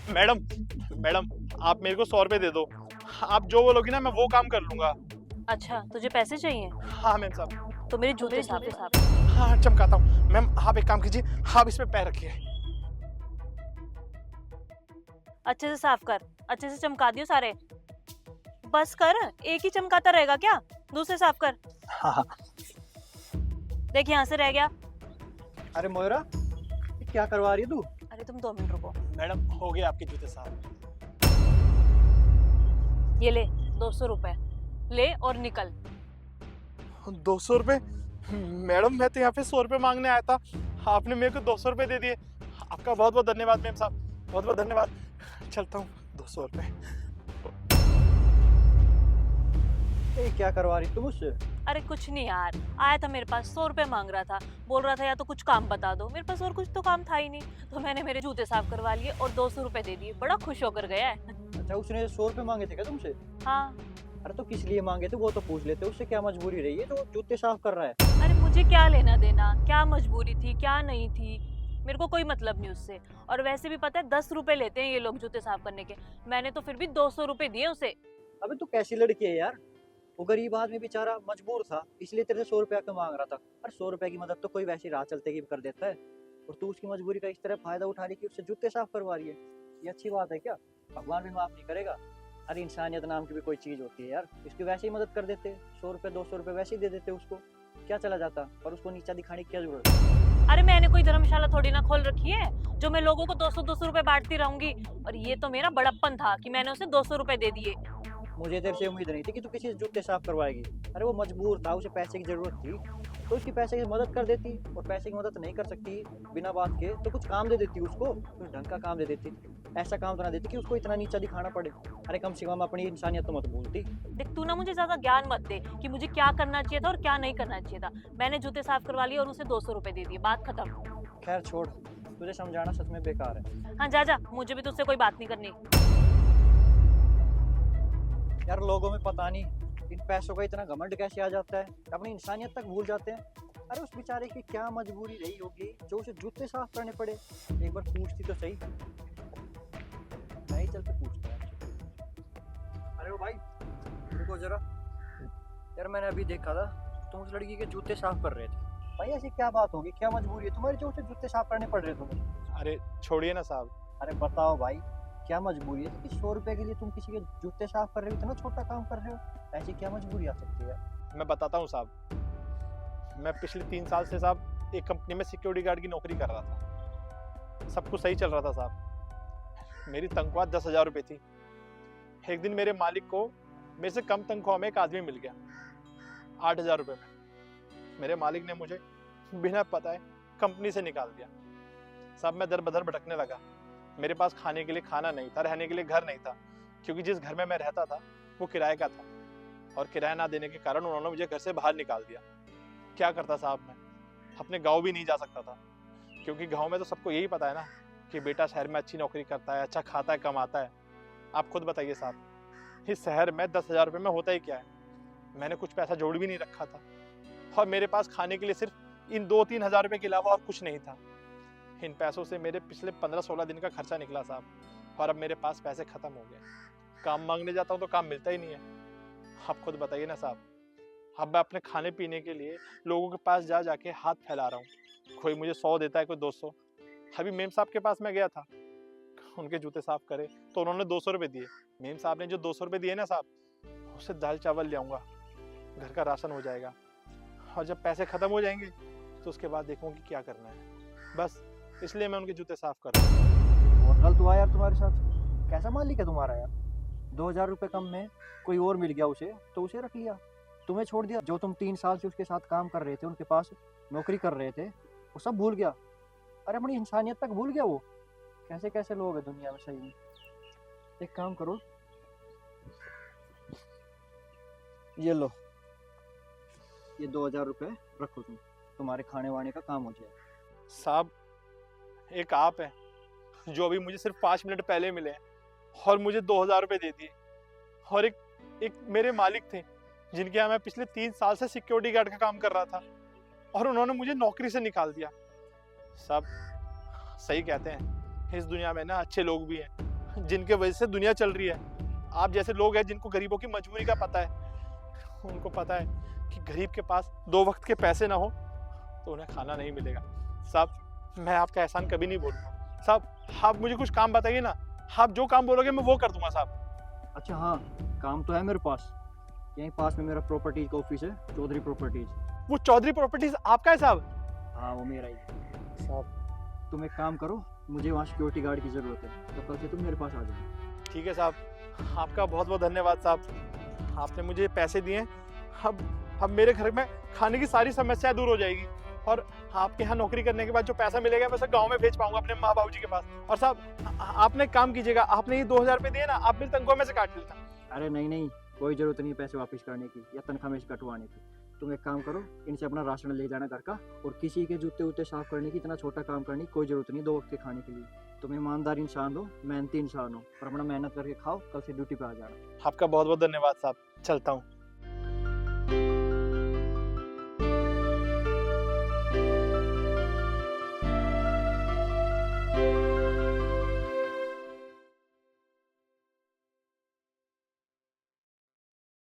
Madam madam आप मेरे को 100 रुपए दे दो। आप जो बोलोगी ना मैं वो काम कर लूंगा। अच्छा, तुझे पैसे चाहिए? हाँ मैम साहब। तो मेरे जूते साफ कर। हाँ चमकाता हूँ मैम। आप एक काम कीजिए, आप इस पे पैर रखिए। अच्छे से साफ कर, अच्छे से चमका दियो सारे। बस कर, एक ही चमकाता रहेगा क्या? दूसरे साफ कर। हाँ हाँ। देख यहाँ से रह गया। अरे मोयरा, ये क्या करवा रही है तू? अरे तुम 2 मिनट रुको। मैडम हो गए आपके जूते साफ। ये ले 200 रुपए, ले और निकल। 200 रुपए? मैडम मैं तो यहाँ पे 100 रुपए मांगने आया था, आपने मेरे को 200 रुपए दे दिए। आपका बहुत बहुत धन्यवाद मैम साहब, बहुत बहुत धन्यवाद। चलता हूँ। 200 रुपए। ये क्या करवा रही तू मुझसे? अरे कुछ नहीं यार, आया था मेरे पास 100 रुपए मांग रहा था, बोल रहा था या तो कुछ काम बता दो। मेरे पास और कुछ तो काम था ही नहीं, तो मैंने मेरे जूते साफ करवा लिए और 200 रुपए दे दिए। बड़ा खुश होकर गया है। अच्छा, उसने 100 रुपए मांगे थे क्या तुमसे? हाँ। अरे तो किस लिए मांगे थे वो तो पूछ लेते, उससे क्या मजबूरी रही है जो जूते साफ कर रहा है? अरे मुझे क्या लेना देना, क्या मजबूरी थी क्या नहीं थी, मेरे को कोई मतलब नहीं उससे। और वैसे भी पता है 10 रुपए लेते हैं ये लोग जूते साफ करने के, मैंने तो फिर भी 200 रुपए दिए उसे। अबे तू कैसी लड़की है यार? वो गरीब आदमी बेचारा मजबूर था, इसलिए तेरे से 100 रुपया क्यों मांग रहा था? अरे 100 रुपए की मदद तो कोई वैसी राह चलते की भी कर देता है, और तू उसकी मजबूरी का इस तरह फायदा उठा रही कि उससे जूते साफ करवा रही है। ये अच्छी बात है क्या? भगवान भी माफ नहीं करेगा। अरे इंसानियत नाम की भी कोई चीज होती है यार, इसकी वैसे ही मदद कर देते, 100 रुपए 200 रुपए वैसे ही दे देते उसको, क्या चला जाता? और उसको नीचा दिखाने की क्या जरूरत है? अरे मैंने कोई धर्मशाला थोड़ी ना खोल रखी है जो मैं लोगों को 200 रुपए बांटती रहूंगी। और ये तो मेरा बड़प्पन था कि मैंने उसे 200 रुपए दे दिए। मुझे तेरे से उम्मीद नहीं थी कि तू किसी से जूते साफ करवाएगी। अरे वो मजबूर था, उसे पैसे की जरूरत थी, तो उसकी पैसे की मदद कर देती। और पैसे की मदद नहीं कर सकती बिना बात के तो कुछ काम दे देती उसको, कुछ ढंग का काम दे देती। ऐसा काम तो ना देती कि उसको इतना नीचा दिखाना पड़े। अरे कम से कम अपनी इंसानियत तो मत भूलती। देख तू ना मुझे ज्यादा ज्ञान मत दे कि मुझे क्या करना चाहिए था और क्या नहीं करना चाहिए था। मैंने जूते साफ करवा लिए और उसे 200 रुपए दे दिए, बात खत्म। खैर छोड़, तुझे समझाना सच में बेकार है। हाँ जा जा, मुझे भी तुझसे कोई बात नहीं करनी। यार लोगों में पता नहीं इन पैसों का इतना घमंड कैसे आ जाता है, अपनी इंसानियत तक भूल जाते हैं। अरे उस बेचारे की क्या मजबूरी रही होगी जो उसे जूते साफ करने पड़े? एक बार पूछती तो सही। नहीं, चल के पूछते हैं। अरे वो भाई रुको जरा, यार मैंने अभी देखा था तुम उस लड़की के जूते साफ कर रहे थे। भाई ऐसी क्या बात होगी, क्या मजबूरी है तुम्हारी जो उसे जूते साफ करने पड़ रहे तुम्हें? अरे छोड़िए ना साहब। अरे बताओ भाई, क्या मजबूरी है कि 100 रुपए के लिए तुम किसी के जूते साफ कर रहे हो, इतना छोटा काम कर रहे हो? ऐसी क्या मजबूरी आ सकती है? मैं बताता हूँ साहब। मैं पिछले 3 साल से साहब एक कंपनी में सिक्योरिटी गार्ड की नौकरी कर रहा था। सब कुछ सही चल रहा था साहब। मेरी तनख्वाह 10,000 रुपये थी। एक दिन मेरे मालिक को मेरे से कम तनख्वाह में एक आदमी मिल गया 8,000 रुपये में। मेरे मालिक ने मुझे बिना बताए कंपनी से निकाल दिया साहब। मैं दर बदर भटकने लगा। मेरे पास खाने के लिए खाना नहीं था, रहने के लिए घर नहीं था, क्योंकि जिस घर में मैं रहता था वो किराए का था, और किराया ना देने के कारण उन्होंने मुझे घर से बाहर निकाल दिया। क्या करता साहब मैं? अपने गांव भी नहीं जा सकता था, क्योंकि गांव में तो सबको यही पता है ना कि बेटा शहर में अच्छी नौकरी करता है, अच्छा खाता है, कमाता है। आप खुद बताइए साहब, इस शहर में 10,000 रुपये में होता ही क्या है? मैंने कुछ पैसा जोड़ भी नहीं रखा था, और मेरे पास खाने के लिए सिर्फ इन 2-3 हज़ार रुपये के अलावा और कुछ नहीं था। इन पैसों से मेरे पिछले 15-16 दिन का खर्चा निकला साहब, और अब मेरे पास पैसे खत्म हो गए। काम मांगने जाता हूँ तो काम मिलता ही नहीं है। आप खुद बताइए ना साहब, अब मैं अपने खाने पीने के लिए लोगों के पास जा जाके हाथ फैला रहा हूँ। कोई मुझे 100 देता है, कोई 200। अभी मेम साहब के पास मैं गया था, उनके जूते साफ करे तो उन्होंने 200 रुपये दिए। मेम साहब ने जो 200 रुपये दिए ना साहब, उससे दाल चावल ले आऊँगा, घर का राशन हो जाएगा, और जब पैसे खत्म हो जाएंगे तो उसके बाद देखूँगी क्या करना है। बस इसलिए मैं उनके जूते साफ कर रहा हूँ। बहुत गलत हुआ यार तुम्हारे साथ। कैसा मालिक है तुम्हारा यार? 2,000 रुपये कम में कोई और मिल गया उसे तो उसे रख लिया, तुम्हें छोड़ दिया। जो तुम 3 साल से उसके साथ काम कर रहे थे, उनके पास नौकरी कर रहे थे, वो सब भूल गया। अरे अपनी इंसानियत तक भूल गया वो। कैसे कैसे लोग हैं दुनिया में सही में। एक काम करो, ये लो, ये 2,000 रुपये रखो, तुम्हारे खाने वाने का काम हो जाए। साहब एक आप है जो अभी मुझे सिर्फ 5 मिनट पहले मिले हैं और मुझे 2,000 रुपये दे दिए, और एक मेरे मालिक थे जिनके यहाँ मैं पिछले 3 साल से सिक्योरिटी गार्ड का काम कर रहा था, और उन्होंने मुझे नौकरी से निकाल दिया। साहब सही कहते हैं, इस दुनिया में ना अच्छे लोग भी हैं जिनके वजह से दुनिया चल रही है। आप जैसे लोग हैं जिनको गरीबों की मजबूरी का पता है, उनको पता है कि गरीब के पास 2 वक्त के पैसे ना हो तो उन्हें खाना नहीं मिलेगा। साहब मैं आपका एहसान कभी नहीं भूलूंगा। साहब आप मुझे कुछ काम बताइए ना, आप जो काम बोलोगे मैं वो कर दूंगा साहब। अच्छा हाँ, काम तो है मेरे पास। यहीं पास में मेरा प्रॉपर्टीज का ऑफिस है, चौधरी प्रॉपर्टीज। वो चौधरी प्रॉपर्टीज आपका है साहब? हाँ वो मेरा ही है। साहब तुम एक काम करो, मुझे वहाँ सिक्योरिटी गार्ड की ज़रूरत है, तो कल से तुम मेरे पास आ जाओ। ठीक है साहब, आपका बहुत बहुत धन्यवाद साहब। आपने मुझे पैसे दिए, अब मेरे घर में खाने की सारी समस्या दूर हो जाएगी और आपके यहाँ नौकरी करने के बाद जो पैसा मिलेगा मैं सब गाँव में भेज पाऊंगा अपने माँ बाबू जी के पास। और साहब आपने एक काम कीजिएगा, आपने ये 2000 रुपये दिए ना, आप मेरी तनख्वाह में से काट लेना। अरे नहीं नहीं, कोई ज़रूरत नहीं है पैसे वापस करने की या तनख्वाह में से कटवाने की। तुम एक काम करो, इनसे अपना राशन ले जाना घर का, और किसी के जूते वूते साफ करने की, इतना छोटा काम करने की कोई ज़रूरत नहीं 2 वक्त के खाने के लिए। तुम ईमानदार इंसान हो, मेहनती इंसान हो, और अपना मेहनत करके खाओ, कल से ड्यूटी पे आ जाना। आपका बहुत बहुत धन्यवाद साहब, चलता हूँ।